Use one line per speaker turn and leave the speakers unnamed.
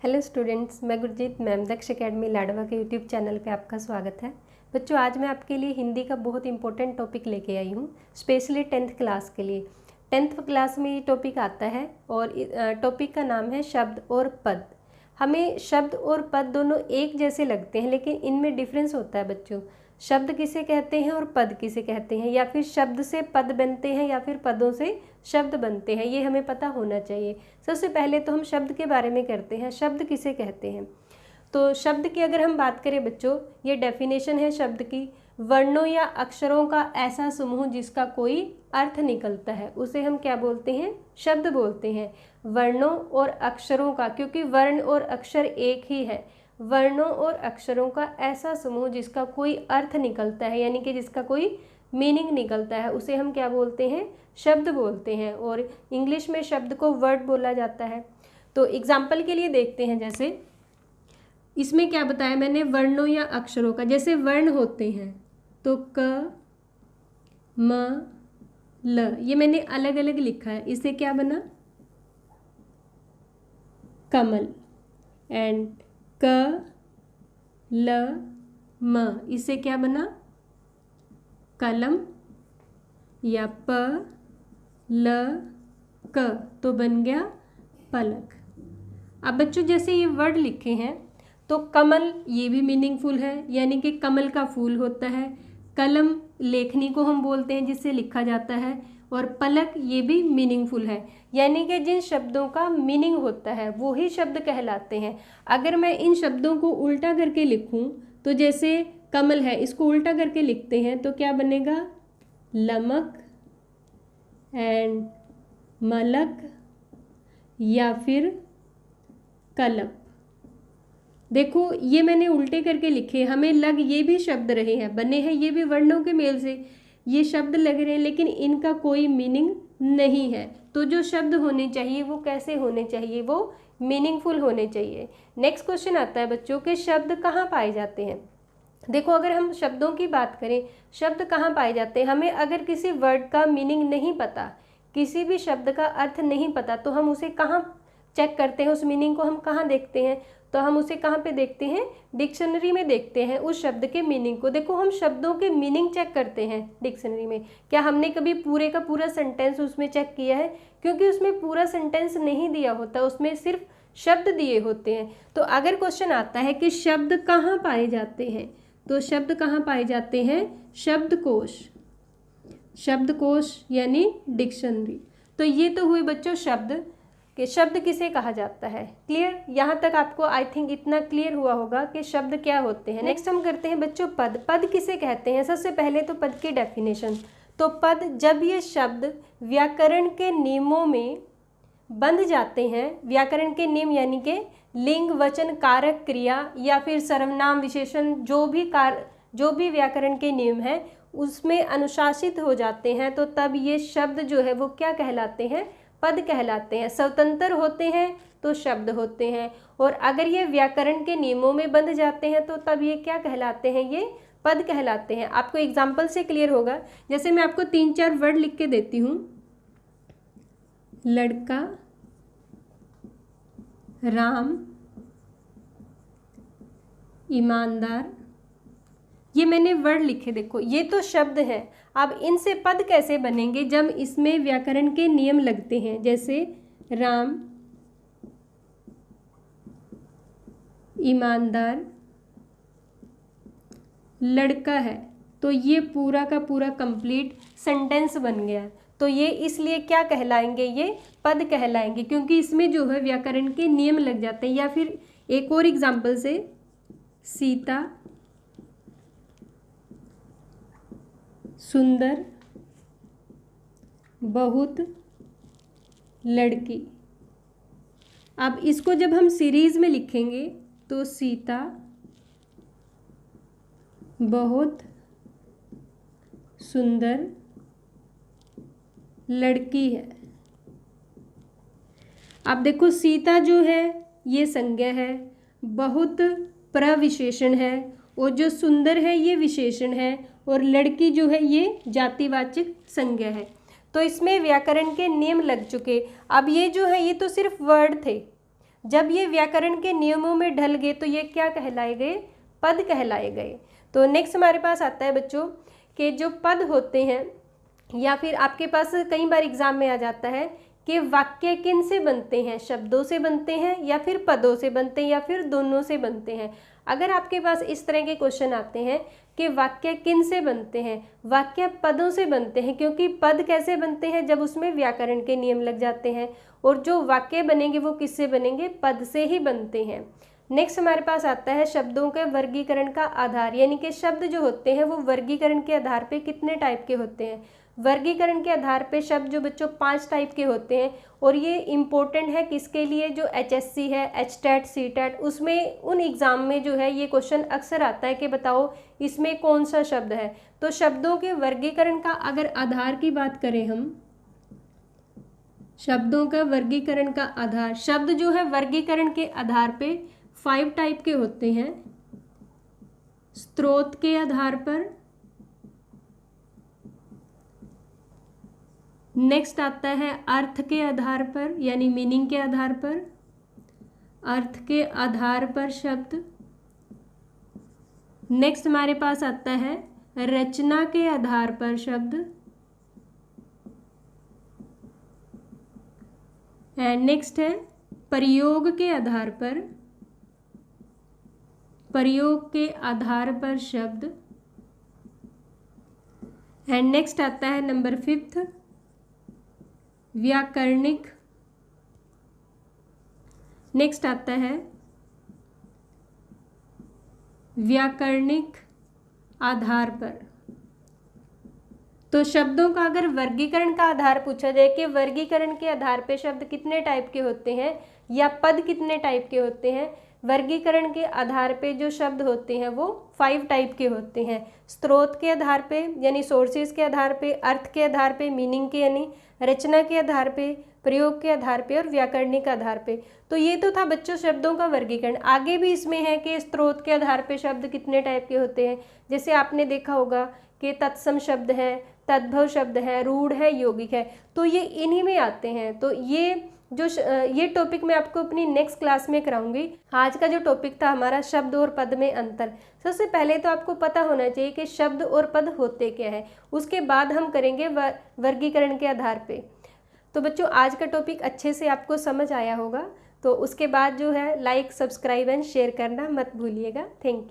Hello students, मैं Gurjeet ma'am दक्ष academy Ladwa के YouTube channel पे आपका स्वागत है। बच्चों, आज मैं आपके लिए हिंदी का बहुत इंपॉर्टेंट टॉपिक लेके आई हूँ, स्पेशली 10th क्लास के लिए। 10th क्लास में ये टॉपिक आता है और टॉपिक का नाम है शब्द और पद। हमें शब्द और पद दोनों एक जैसे लगते हैं, लेकिन इनमें डिफरेंस होता है बच्चों। शब्द किसे कहते हैं और पद किसे कहते हैं, या फिर शब्द से पद बनते हैं या फिर पदों से शब्द बनते हैं, ये हमें पता होना चाहिए। सबसे पहले तो हम शब्द के बारे में करते हैं, शब्द किसे कहते हैं। तो शब्द की अगर हम बात करें बच्चों, ये डेफिनेशन है शब्द की, वर्णों या अक्षरों का ऐसा समूह जिसका कोई अर्थ निकलता है, उसे हम क्या बोलते हैं? शब्द बोलते हैं। वर्णों और अक्षरों का, क्योंकि वर्ण और अक्षर एक ही है, वर्णों और अक्षरों का ऐसा समूह जिसका कोई अर्थ निकलता है, यानी कि जिसका कोई मीनिंग निकलता है, उसे हम क्या बोलते हैं? शब्द बोलते हैं। और इंग्लिश में शब्द को वर्ड बोला जाता है। तो एग्जाम्पल के लिए देखते हैं, जैसे इसमें क्या बताया मैंने, वर्णों या अक्षरों का। जैसे वर्ण होते हैं तो क, म, ल, ये मैंने अलग अलग लिखा है, इससे क्या बना? कमल। एंड क, ल, म, इससे क्या बना? कलम। या प, ल, क, तो बन गया पलक। अब बच्चों, जैसे ये वर्ड लिखे हैं तो कमल ये भी मीनिंगफुल है, यानी कि कमल का फूल होता है। कलम लेखनी को हम बोलते हैं जिससे लिखा जाता है, और पलक ये भी मीनिंगफुल है, यानी कि जिन शब्दों का मीनिंग होता है वो ही शब्द कहलाते हैं। अगर मैं इन शब्दों को उल्टा करके लिखूं, तो जैसे कमल है, इसको उल्टा करके लिखते हैं तो क्या बनेगा? लमक एंड मलक, या फिर कलप। देखो, ये मैंने उल्टे करके लिखे, हमें लग ये भी शब्द रहे हैं, बने हैं ये भी वर्णों के मेल से, ये शब्द लग रहे हैं, लेकिन इनका कोई मीनिंग नहीं है। तो जो शब्द होने चाहिए वो कैसे होने चाहिए? वो मीनिंगफुल होने चाहिए। नेक्स्ट क्वेश्चन आता है बच्चों के शब्द कहाँ पाए जाते हैं। देखो, अगर हम शब्दों की बात करें, शब्द कहाँ पाए जाते हैं, हमें अगर किसी वर्ड का मीनिंग नहीं पता, किसी भी शब्द का अर्थ नहीं पता, तो हम उसे कहाँ चेक करते हैं? उस मीनिंग को हम कहाँ देखते हैं? तो हम उसे कहाँ पे देखते हैं? डिक्शनरी में देखते हैं उस शब्द के मीनिंग को। देखो, हम शब्दों के मीनिंग चेक करते हैं डिक्शनरी में। क्या हमने कभी पूरे का पूरा सेंटेंस उसमें चेक किया है? क्योंकि उसमें पूरा सेंटेंस नहीं दिया होता, उसमें सिर्फ शब्द दिए होते हैं। तो अगर क्वेश्चन आता है कि शब्द कहाँ पाए जाते हैं, तो शब्द कहाँ पाए जाते हैं? शब्दकोश। शब्दकोश यानी डिक्शनरी। तो ये तो हुए बच्चों शब्द कि शब्द किसे कहा जाता है। क्लियर? यहाँ तक आपको आई थिंक इतना क्लियर हुआ होगा कि शब्द क्या होते हैं। नेक्स्ट हम करते हैं बच्चों पद। पद किसे कहते हैं? सबसे पहले तो पद की डेफिनेशन। तो पद, जब ये शब्द व्याकरण के नियमों में बंध जाते हैं, व्याकरण के नियम यानी कि लिंग, वचन, कारक, क्रिया या फिर सर्वनाम, विशेषण, जो भी व्याकरण के नियम हैं उसमें अनुशासित हो जाते हैं, तो तब ये शब्द जो है वो क्या कहलाते हैं? पद कहलाते हैं। स्वतंत्र होते हैं तो शब्द होते हैं, और अगर ये व्याकरण के नियमों में बंध जाते हैं तो तब ये क्या कहलाते हैं? ये पद कहलाते हैं। आपको एग्जाम्पल से क्लियर होगा। जैसे मैं आपको 3-4 वर्ड लिख के देती हूँ। लड़का, राम, ईमानदार, ये मैंने वर्ड लिखे। देखो, ये तो शब्द हैं। अब इनसे पद कैसे बनेंगे? जब इसमें व्याकरण के नियम लगते हैं। जैसे राम, ईमानदार, लड़का है, तो ये पूरा का पूरा कंप्लीट सेंटेंस बन गया। तो ये इसलिए क्या कहलाएंगे? ये पद कहलाएंगे, क्योंकि इसमें जो है व्याकरण के नियम लग जाते हैं। या फिर एक और एग्जाम्पल से, सीता सुंदर, बहुत, लड़की। अब इसको जब हम सीरीज में लिखेंगे तो सीता बहुत सुंदर लड़की है। अब देखो, सीता जो है ये संज्ञा है, बहुत प्रविशेषण है, और जो सुंदर है ये विशेषण है, और लड़की जो है ये जातिवाचक संज्ञा है। तो इसमें व्याकरण के नियम लग चुके। अब ये जो है ये तो सिर्फ वर्ड थे, जब ये व्याकरण के नियमों में ढल गए तो ये क्या कहलाए गए, पद कहलाए गए। तो नेक्स्ट हमारे पास आता है बच्चों कि जो पद होते हैं, या फिर आपके पास कई बार एग्जाम में आ जाता है कि वाक्य किन से बनते हैं, शब्दों से बनते हैं या फिर पदों से बनते हैं या फिर दोनों से बनते हैं। अगर आपके पास इस तरह के क्वेश्चन आते हैं कि वाक्य किन से बनते हैं, वाक्य पदों से बनते हैं, क्योंकि पद कैसे बनते हैं, जब उसमें व्याकरण के नियम लग जाते हैं, और जो वाक्य बनेंगे वो किससे बनेंगे, पद से ही बनते हैं। नेक्स्ट हमारे पास आता है शब्दों के वर्गीकरण का आधार, यानी कि शब्द जो होते हैं वो वर्गीकरण के आधार पे कितने टाइप के होते हैं। वर्गीकरण के आधार पे शब्द जो बच्चों 5 टाइप के होते हैं, और ये इम्पोर्टेंट है किसके लिए, जो HSC है, HTET, CTET, उसमें उन एग्ज़ाम में जो है ये क्वेश्चन अक्सर आता है कि बताओ इसमें कौन सा शब्द है। तो शब्दों के वर्गीकरण का अगर आधार की बात करें हम, शब्दों का वर्गीकरण का आधार, शब्द जो है वर्गीकरण के आधार पे 5 टाइप के होते हैं। स्रोत के आधार पर, नेक्स्ट आता है अर्थ के आधार पर, यानी मीनिंग के आधार पर, अर्थ के आधार पर शब्द। नेक्स्ट हमारे पास आता है रचना के आधार पर शब्द, एंड नेक्स्ट है प्रयोग के आधार पर, प्रयोग के आधार पर शब्द, एंड नेक्स्ट आता है नंबर 5 व्याकरणिक। नेक्स्ट आता है व्याकरणिक आधार पर। तो शब्दों का अगर वर्गीकरण का आधार पूछा जाए कि वर्गीकरण के आधार पे शब्द कितने टाइप के होते हैं या पद कितने टाइप के होते हैं, वर्गीकरण के आधार पे जो शब्द होते हैं वो 5 टाइप के होते हैं। स्रोत के आधार पे यानी सोर्सेज के आधार पे, अर्थ के आधार पे, मीनिंग के यानी रचना के आधार पे, प्रयोग के आधार पे और व्याकरणिक आधार पे। तो ये तो था बच्चों शब्दों का वर्गीकरण। आगे भी इसमें है कि स्रोत के आधार पे शब्द कितने टाइप के होते हैं। जैसे आपने देखा होगा कि तत्सम शब्द है, तद्भव शब्द है, रूढ़ है, यौगिक है, तो ये इन्हीं में आते हैं। तो ये टॉपिक मैं आपको अपनी नेक्स्ट क्लास में कराऊंगी। आज का जो टॉपिक था हमारा शब्द और पद में अंतर। सबसे पहले तो आपको पता होना चाहिए कि शब्द और पद होते क्या है, उसके बाद हम करेंगे वर्गीकरण के आधार पे। तो बच्चों आज का टॉपिक अच्छे से आपको समझ आया होगा, तो उसके बाद जो है लाइक, सब्सक्राइब एंड शेयर करना मत भूलिएगा। Thank you.